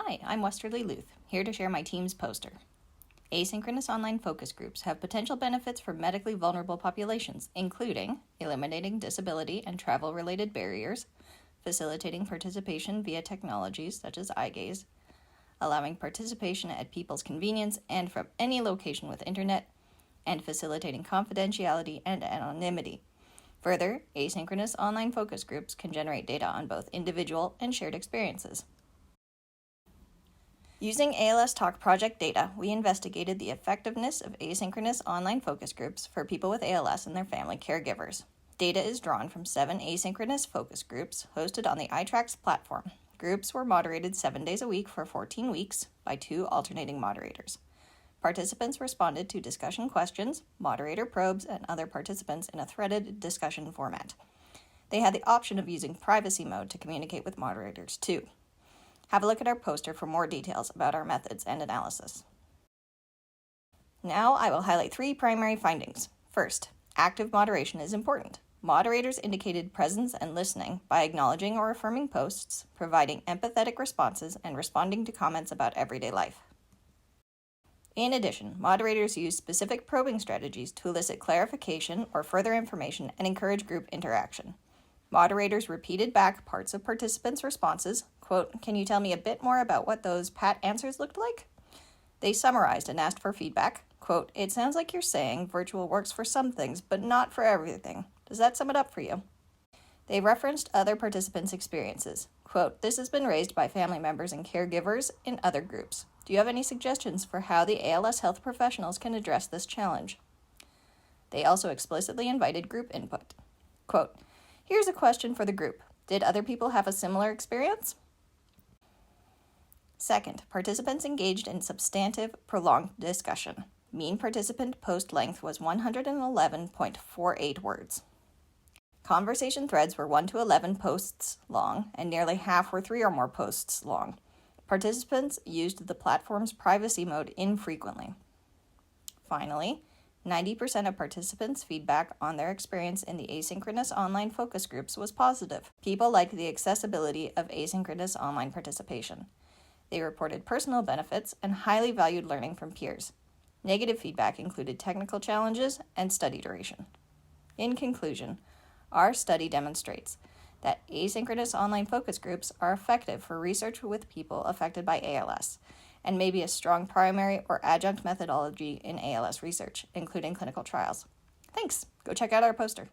Hi, I'm Westerly Luth, here to share my team's poster. Asynchronous online focus groups have potential benefits for medically vulnerable populations, including eliminating disability and travel-related barriers, facilitating participation via technologies such as eye gaze, allowing participation at people's convenience and from any location with internet, and facilitating confidentiality and anonymity. Further, asynchronous online focus groups can generate data on both individual and shared experiences. Using ALS Talk project data, we investigated the effectiveness of asynchronous online focus groups for people with ALS and their family caregivers. Data is drawn from 7 asynchronous focus groups hosted on the iTracks platform. Groups were moderated 7 days a week for 14 weeks by 2 alternating moderators. Participants responded to discussion questions, moderator probes, and other participants in a threaded discussion format. They had the option of using privacy mode to communicate with moderators too. Have a look at our poster for more details about our methods and analysis. Now I will highlight 3 primary findings. First, active moderation is important. Moderators indicated presence and listening by acknowledging or affirming posts, providing empathetic responses, and responding to comments about everyday life. In addition, moderators used specific probing strategies to elicit clarification or further information and encourage group interaction. Moderators repeated back parts of participants' responses, quote, "Can you tell me a bit more about what those pat answers looked like?" They summarized and asked for feedback, quote, "It sounds like you're saying virtual works for some things, but not for everything. Does that sum it up for you?" They referenced other participants' experiences, quote, "This has been raised by family members and caregivers in other groups. Do you have any suggestions for how the ALS health professionals can address this challenge?" They also explicitly invited group input. Quote, "Here's a question for the group. Did other people have a similar experience?" Second, participants engaged in substantive, prolonged discussion. Mean participant post length was 111.48 words. Conversation threads were 1 to 11 posts long, and nearly half were 3 or more posts long. Participants used the platform's privacy mode infrequently. Finally, 90% of participants' feedback on their experience in the asynchronous online focus groups was positive. People liked the accessibility of asynchronous online participation. They reported personal benefits and highly valued learning from peers. Negative feedback included technical challenges and study duration. In conclusion, our study demonstrates that asynchronous online focus groups are effective for research with people affected by ALS and may be a strong primary or adjunct methodology in ALS research, including clinical trials. Thanks. Go check out our poster.